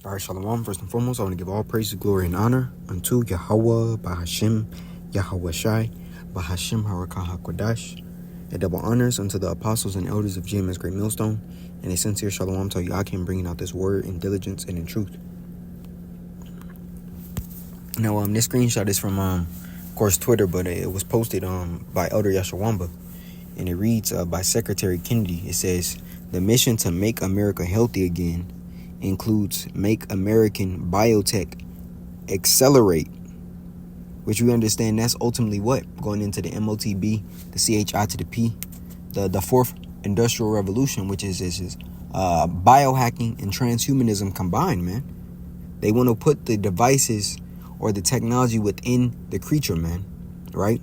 All right, Shalom. First and foremost, I want to give all praise, glory, and honor unto Yahweh, Bahashim, Yahweh Shai, Bahashim, Harakah HaKodash. A double honors unto the apostles and elders of GMS Great Millstone, and a sincere Shalom to Yakim, bringing out this word in diligence and in truth. Now, this screenshot is from, of course, Twitter, but it was posted by Elder Yashawamba, and it reads by Secretary Kennedy. It says, "The mission to make America healthy again includes make American biotech accelerate," which we understand that's ultimately what? Going into the MOTB, the CHI to the P, the fourth industrial revolution, which is biohacking and transhumanism combined, man. They want to put the devices or the technology within the creature, man, right?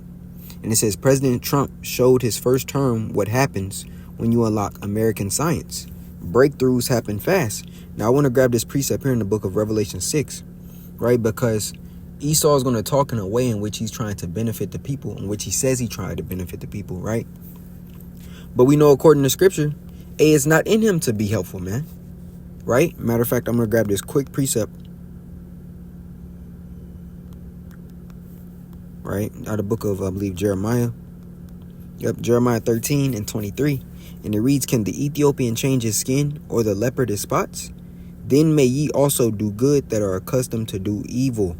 And it says, President Trump showed his first term what happens when you unlock American science. Breakthroughs happen fast. Now, I want to grab this precept here in the book of Revelation 6, right? Because Esau is going to talk in a way in which he's trying to benefit the people, in which he says he tried to benefit the people, right? But we know, according to scripture, it's not in him to be helpful, man, right? Matter of fact, I'm going to grab this quick precept, right, out of the book of, I believe, Jeremiah. Yep, Jeremiah 13 and 23. And it reads, "Can the Ethiopian change his skin, or the leopard his spots? Then may ye also do good that are accustomed to do evil."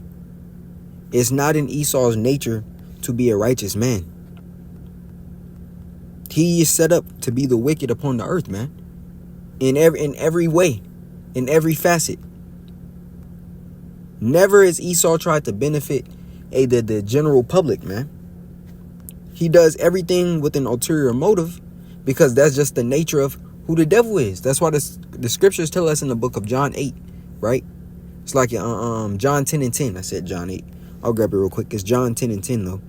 It's not in Esau's nature to be a righteous man. He is set up to be the wicked upon the earth, man. In every way, in every facet. Never has Esau tried to benefit the general public, man. He does everything with an ulterior motive, because that's just the nature of who the devil is. That's why the scriptures tell us in the book of John 8, right? It's like John 10 and 10. I said John 8. I'll grab it real quick. It's John 10 and 10, though,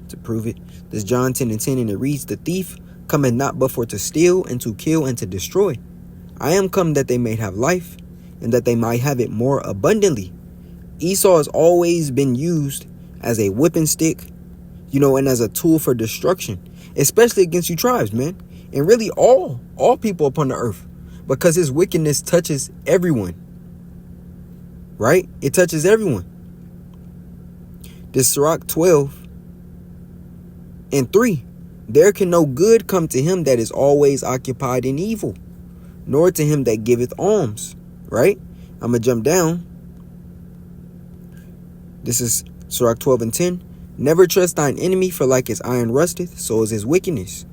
to prove it. This John 10 and 10, and it reads, "The thief cometh not but for to steal and to kill and to destroy. I am come that they may have life, and that they might have it more abundantly." Esau has always been used as a whipping stick, and as a tool for destruction, especially against you tribes, man. And really all people upon the earth, because his wickedness touches everyone, right? It touches everyone. This Sirach 12 and 3, "There can no good come to him that is always occupied in evil, nor to him that giveth alms," right? I'm going to jump down. This is Sirach 12 and 10. "Never trust thine enemy, for like his iron rusteth, so is his wickedness.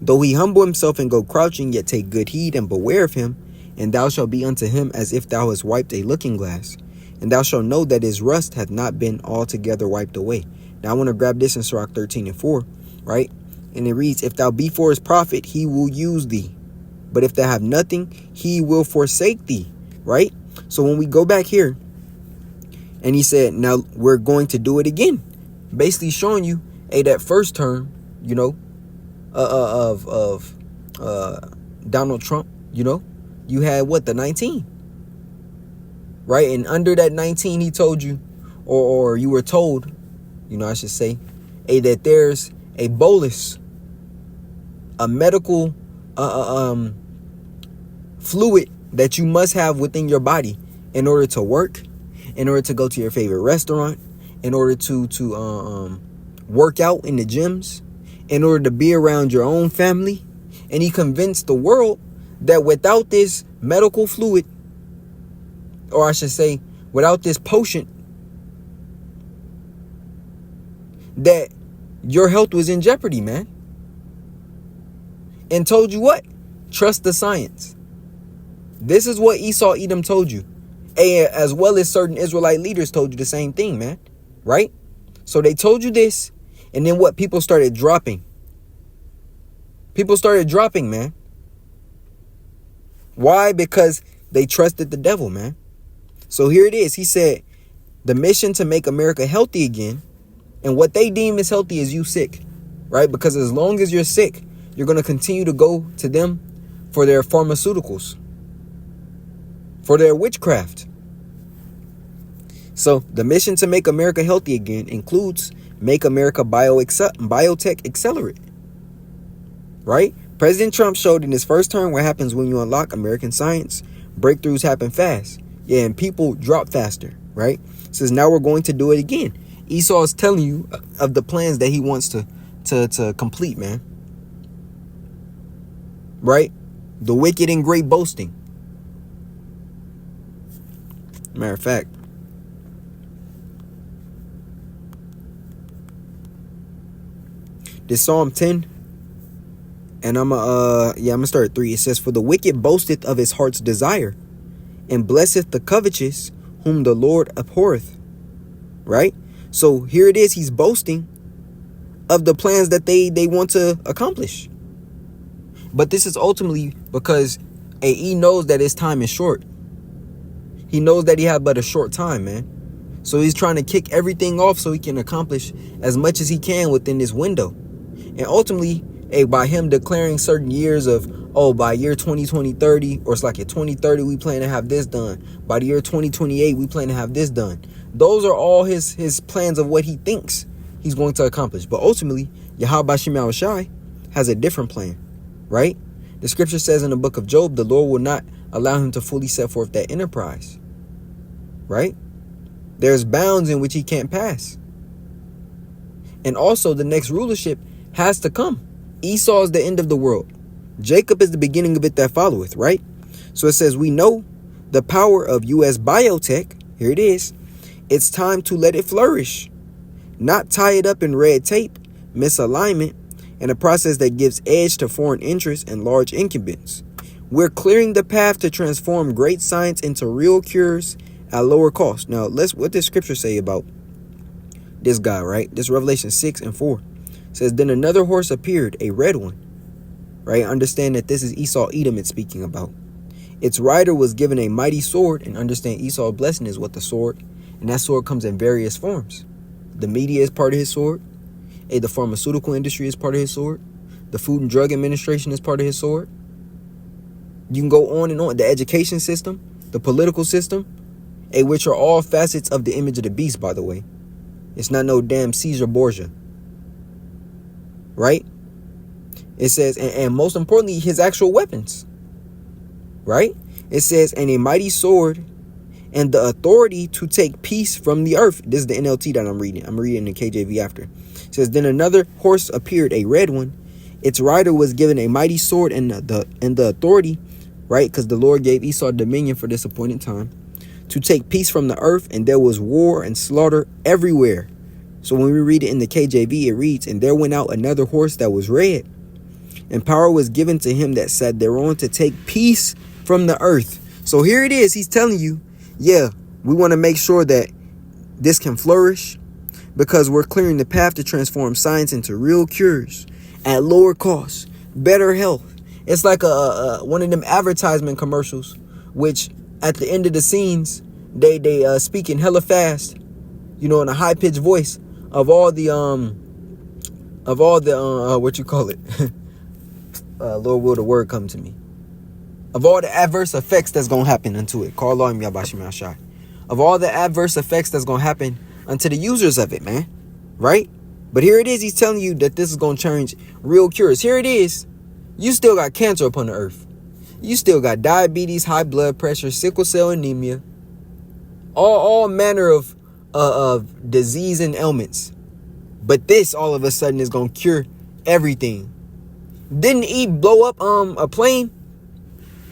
Though he humble himself and go crouching, yet take good heed and beware of him, and thou shalt be unto him as if thou hast wiped a looking glass. And thou shalt know that his rust hath not been altogether wiped away." Now I want to grab this in Sirach 13 and 4, right? And it reads, "If thou be for his profit, he will use thee. But if thou have nothing, he will forsake thee," right? So when we go back here, and he said, now we're going to do it again. Basically showing you, that first term, of Donald Trump, you had what, the 19, right? And under that 19, he told you, or you were told, I should say, that there's a bolus, a medical fluid that you must have within your body in order to work, in order to go to your favorite restaurant, in order to work out in the gyms, in order to be around your own family. And he convinced the world that without this medical fluid, or I should say, without this potion, that your health was in jeopardy, man. And told you what? Trust the science. This is what Esau Edom told you. As well as certain Israelite leaders told you the same thing, man. Right? So they told you this, and then what? People started dropping. People started dropping, man. Why? Because they trusted the devil, man. So here it is. He said, the mission to make America healthy again, and what they deem as healthy is you sick, right? Because as long as you're sick, you're going to continue to go to them for their pharmaceuticals, for their witchcraft. So the mission to make America healthy again includes make America biotech accelerate, right? President Trump showed in his first term what happens when you unlock American science. breakthroughs happen fast. Yeah, and people drop faster, right? It says now we're going to do it again. Esau is telling you of the plans that he wants to complete, man. Right? The wicked and great boasting. Matter of fact, this Psalm 10, and I'm gonna start at 3. It says, "For the wicked boasteth of his heart's desire, and blesseth the covetous, whom the Lord abhorreth." Right? So here it is, he's boasting of the plans that they want to accomplish. But this is ultimately because he knows that his time is short. He knows that he had but a short time, man. So he's trying to kick everything off so he can accomplish as much as he can within this window. And ultimately, by him declaring certain years of, by year 2030, or it's like at 2030, we plan to have this done. By the year 2028, we plan to have this done. Those are all his plans of what he thinks he's going to accomplish. But ultimately, Yahweh Shema Shai has a different plan, right? The scripture says in the book of Job, the Lord will not allow him to fully set forth that enterprise, right? There's bounds in which he can't pass. And also the next rulership has to come. Esau is the end of the world. Jacob is the beginning of it that followeth, right? So it says, we know the power of U.S. biotech. Here it is. It's time to let it flourish. Not tie it up in red tape, misalignment, and a process that gives edge to foreign interests and large incumbents. We're clearing the path to transform great science into real cures at lower cost. Now, what does scripture say about this guy, right? This Revelation 6:4 says, then another horse appeared, a red one, right? Understand that this is Esau Edom it's speaking about. Its rider was given a mighty sword, and understand Esau's blessing is what the sword, and that sword comes in various forms. The media is part of his sword. The pharmaceutical industry is part of his sword. The Food and Drug Administration is part of his sword. You can go on and on. The education system, the political system, which are all facets of the image of the beast, by the way. It's not no damn Caesar Borgia. Right? It says, and most importantly, his actual weapons. Right? It says, and a mighty sword, and the authority to take peace from the earth. This is the NLT that I'm reading. I'm reading the KJV after. It says, then another horse appeared, a red one. Its rider was given a mighty sword and the authority, right? Because the Lord gave Esau dominion for this appointed time, to take peace from the earth, and there was war and slaughter everywhere. So when we read it in the KJV, it reads, and there went out another horse that was red, and power was given to him that sat thereon to take peace from the earth. So here it is. He's telling you, yeah, we want to make sure that this can flourish because we're clearing the path to transform science into real cures at lower cost, better health. It's like one of them advertisement commercials, which at the end of the scenes, they speaking hella fast, in a high pitched voice of all the what you call it? Lord, will the word come to me? Of all the adverse effects that's going to happen unto it. Call on Yabashim Shai. Of all the adverse effects that's going to happen unto the users of it, man. Right? But here it is. He's telling you that this is going to change real cures. Here it is. You still got cancer upon the earth. You still got diabetes, high blood pressure, sickle cell anemia. All manner of disease and ailments. But this all of a sudden is going to cure everything. Didn't he blow up a plane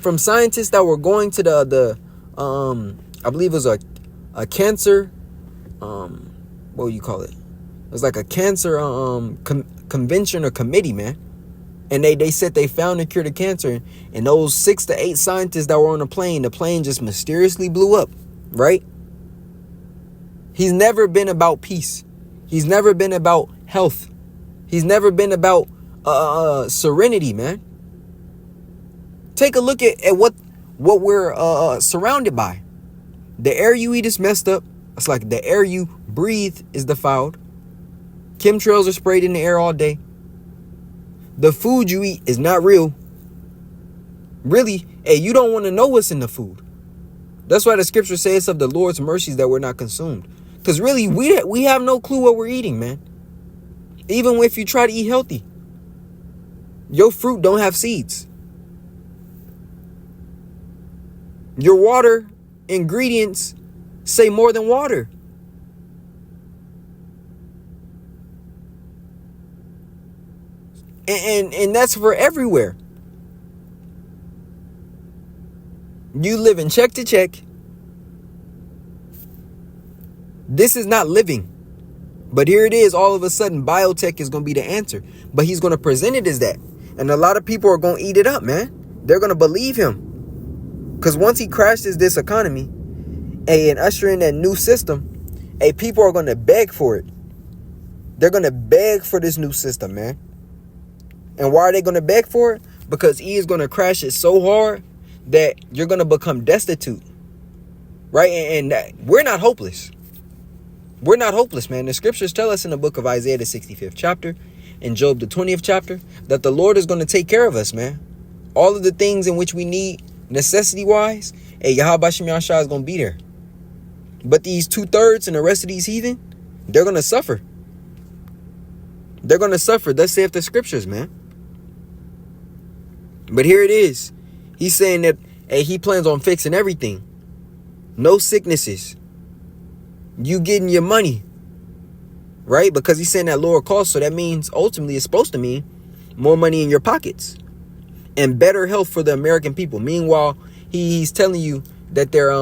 from scientists that were going to the I believe it was a cancer, what would you call it? It was like a cancer convention or committee, man. And they said they found a cure to cancer. And those 6 to 8 scientists that were on the plane just mysteriously blew up, right? He's never been about peace. He's never been about health. He's never been about serenity, man. Take a look at what we're surrounded by. The air you eat is messed up. It's like the air you breathe is defiled. Chemtrails are sprayed in the air all day. The food you eat is not real. Really, you don't want to know what's in the food. That's why the scripture says of the Lord's mercies that we're not consumed. Because really, we have no clue what we're eating, man. Even if you try to eat healthy. Your fruit don't have seeds. Your water ingredients say more than water. And that's for everywhere. You live in check to check. This is not living. But here it is, all of a sudden, biotech is going to be the answer. But he's going to present it as that. And a lot of people are going to eat it up, man. They're going to believe him. Because once he crashes this economy and usher in that new system, people are going to beg for it. They're going to beg for this new system, man. And why are they going to beg for it? Because he is going to crash it so hard that you're going to become destitute. Right? And we're not hopeless. We're not hopeless, man. The scriptures tell us in the book of Isaiah, the 65th chapter, and Job, the 20th chapter, that the Lord is going to take care of us, man. All of the things in which we need, necessity-wise, Yahweh Bashem Yahshua is going to be there. But these 2/3 and the rest of these heathen, they're going to suffer. They're going to suffer. Thus saith the scriptures, man. But here it is. He's saying that he plans on fixing everything. No sicknesses. You getting your money. Right? Because he's saying that lower cost. So that means ultimately it's supposed to mean more money in your pockets. And better health for the American people. Meanwhile, he's telling you that they're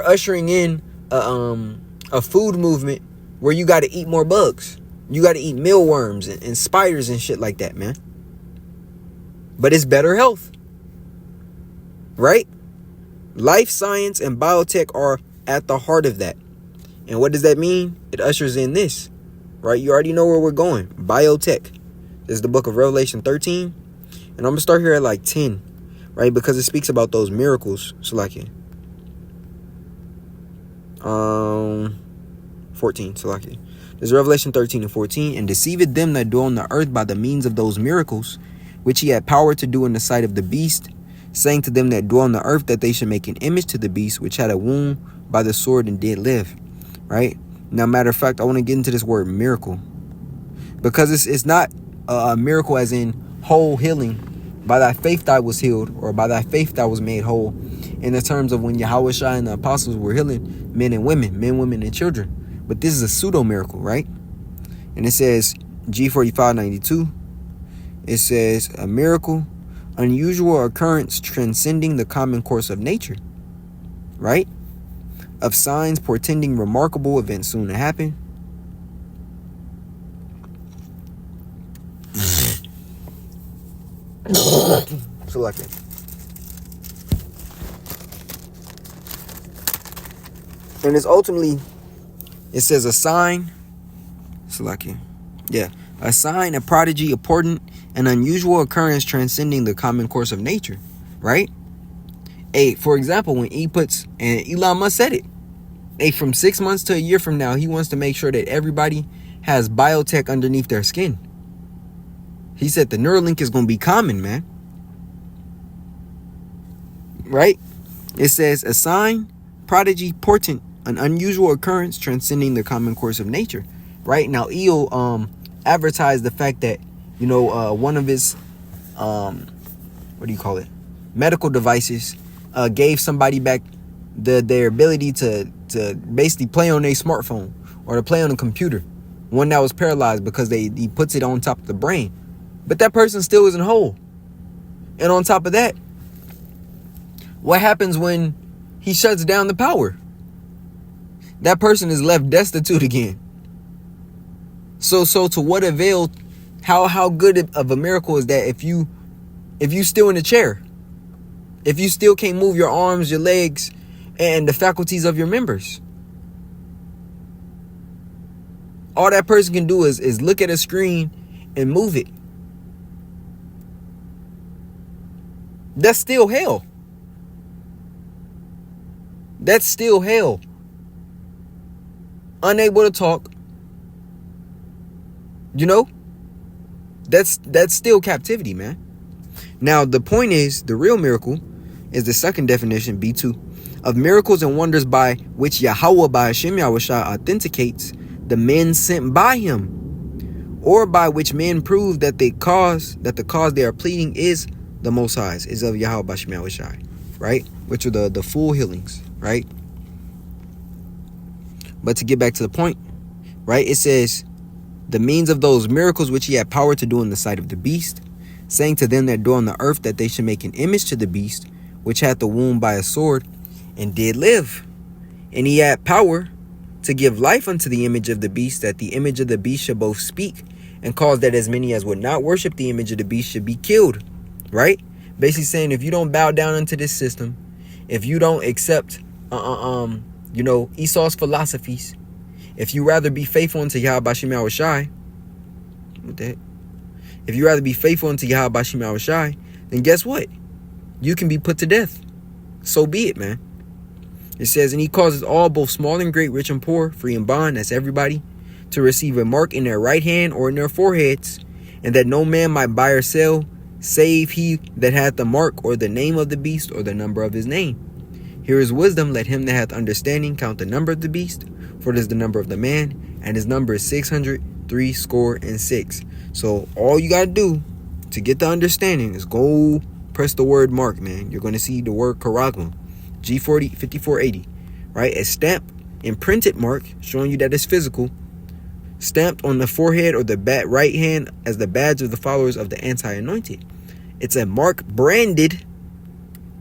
ushering in a food movement where you got to eat more bugs. You got to eat mealworms and spiders and shit like that, man. But it's better health. Right? Life science and biotech are at the heart of that. And what does that mean? It ushers in this. Right? You already know where we're going. Biotech. This is the book of Revelation 13. And I'm going to start here at like 10. Right? Because it speaks about those miracles. So like 14. So like this is Revelation 13 and 14. And deceiveth them that dwell on the earth by the means of those miracles, which he had power to do in the sight of the beast, saying to them that dwell on the earth that they should make an image to the beast, which had a wound by the sword and did live. Right? Now, matter of fact, I want to get into this word miracle. Because it's not a miracle as in whole healing. By thy faith thou was healed, or by thy faith thou was made whole. In the terms of when Yahweh Shai and the apostles were healing men and women, and children. But this is a pseudo miracle, right? And it says G4592. It says a miracle, unusual occurrence transcending the common course of nature, right? Of signs portending remarkable events soon to happen. Selected. And it's ultimately, it says a sign. Selected. Yeah. A sign, a prodigy, a portent, an unusual occurrence transcending the common course of nature, right? For example, when he puts, and Elon Musk said it, from 6 months to a year from now, he wants to make sure that everybody has biotech underneath their skin. He said the Neuralink is going to be common, man. Right? It says a sign, prodigy, portent, an unusual occurrence transcending the common course of nature. Right? Now, EO advertised the fact that, one of his, medical devices gave somebody back their ability to basically play on their smartphone or to play on a computer. One that was paralyzed because he puts it on top of the brain. But that person still isn't whole. And on top of that, what happens when he shuts down the power? That person is left destitute again. So to what avail? How good of a miracle is that if you still in a chair? If you still can't move your arms, your legs, and the faculties of your members? All that person can do is look at a screen and move it. That's still hell. That's still hell. Unable to talk. That's still captivity, man. Now, the point is, the real miracle is the second definition, B2, of miracles and wonders by which Yahweh by Hashem Yahushua authenticates the men sent by him, or by which men prove that the cause they are pleading is the Most High's, is of Yahweh by Hashem Yahushua, right? Which are the full healings, right? But to get back to the point, right? It says, the means of those miracles which he had power to do in the sight of the beast, saying to them that dwell on the earth that they should make an image to the beast, which had the wound by a sword, and did live. And he had power to give life unto the image of the beast, that the image of the beast should both speak, and cause that as many as would not worship the image of the beast should be killed, right? Basically saying, if you don't bow down unto this system, if you don't accept, Esau's philosophies, if you rather be faithful unto Yahweh Shem Yahushai, what the heck? If you rather be faithful unto Yahweh Shem Yahushai, then guess what? You can be put to death. So be it, man. It says, and he causes all, both small and great, rich and poor, free and bond, that's everybody, to receive a mark in their right hand or in their foreheads, and that no man might buy or sell, save he that hath the mark or the name of the beast or the number of his name. Here is wisdom. Let him that hath understanding count the number of the beast, for it is the number of the man, and his number is 666. So all you got to do to get the understanding is go press the word mark, man. You're going to see the word charagma, G40 5480, right? A stamp, imprinted mark showing you that it's physical, stamped on the forehead or the right hand as the badge of the followers of the anti-anointed. It's a mark, branded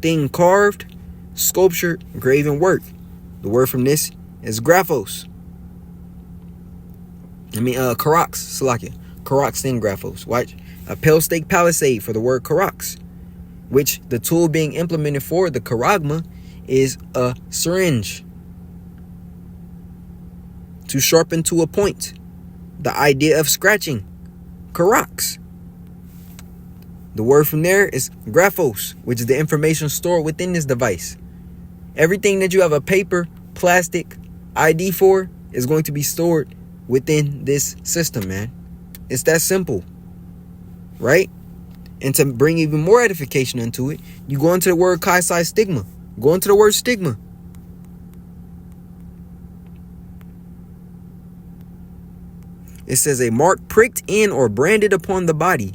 thing, carved, sculpture, graven work. The word from this is graphos. Karax, Salakia. Karax thing, graphos. Watch. A pale stake palisade for the word karax, which the tool being implemented for the charagma is a syringe to sharpen to a point. The idea of scratching, karax. The word from there is graphos, which is the information stored within this device. Everything that you have a paper, plastic ID for is going to be stored within this system, man. It's that simple, right? And to bring even more edification into it, you go into the word kaisai stigma. Go into the word stigma. It says a mark pricked in or branded upon the body.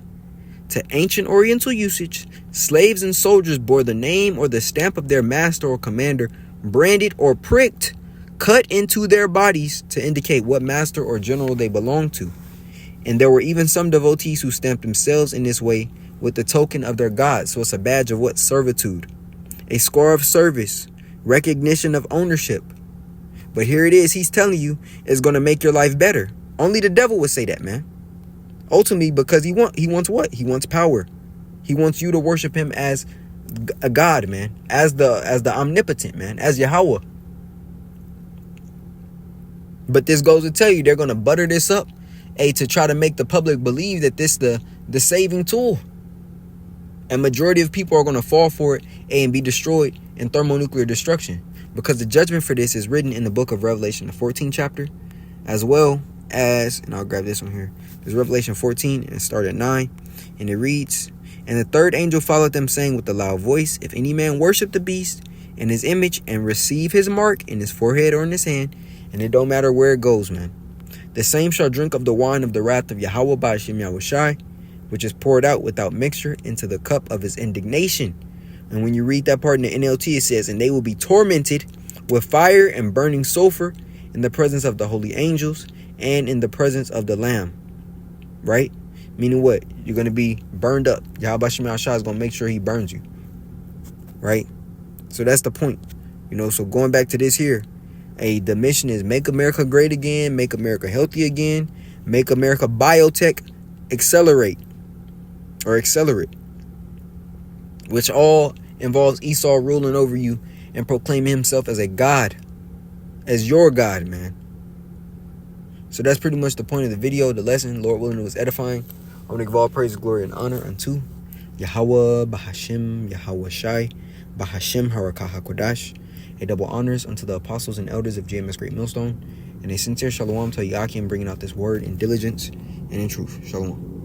To ancient Oriental usage, slaves and soldiers bore the name or the stamp of their master or commander, branded or pricked, cut into their bodies to indicate what master or general they belonged to. And there were even some devotees who stamped themselves in this way with the token of their god. So it's a badge of what? Servitude. A score of service, recognition of ownership. But here it is, he's telling you it's going to make your life better. Only the devil would say that, man. Ultimately, because he wants what? He wants power. He wants you to worship him as a god, man. As the omnipotent, man. As Yahweh. But this goes to tell you they're going to butter this up, to try to make the public believe that this the saving tool. And majority of people are going to fall for it, and be destroyed in thermonuclear destruction. Because the judgment for this is written in the book of Revelation, the 14th chapter, as well as, and I'll grab this one here. There's Revelation 14 and start at 9. And it reads, and the third angel followed them, saying with a loud voice, if any man worship the beast and his image and receive his mark in his forehead or in his hand, and it don't matter where it goes, man, the same shall drink of the wine of the wrath of Yahweh by Shem Yahushai, which is poured out without mixture into the cup of his indignation. And when you read that part in the NLT, it says, and they will be tormented with fire and burning sulfur in the presence of the holy angels and in the presence of the Lamb. Right? Meaning what? You're going to be burned up. Yahweh Shem Yahushai is going to make sure he burns you. Right? So that's the point. So going back to this here, the mission is make America great again, make America healthy again, make America biotech accelerate, which all involves Esau ruling over you and proclaiming himself as a god, as your God, man. So that's pretty much the point of the video, the lesson. Lord willing, it was edifying. I want to give all praise, glory, and honor unto Yahweh, Bahashim, Yahweh Shai, Bahashim, Harakah HaKodash. A double honors unto the apostles and elders of JMS Great Millstone. And a sincere shalom to Yakim, bringing out this word in diligence and in truth. Shalom.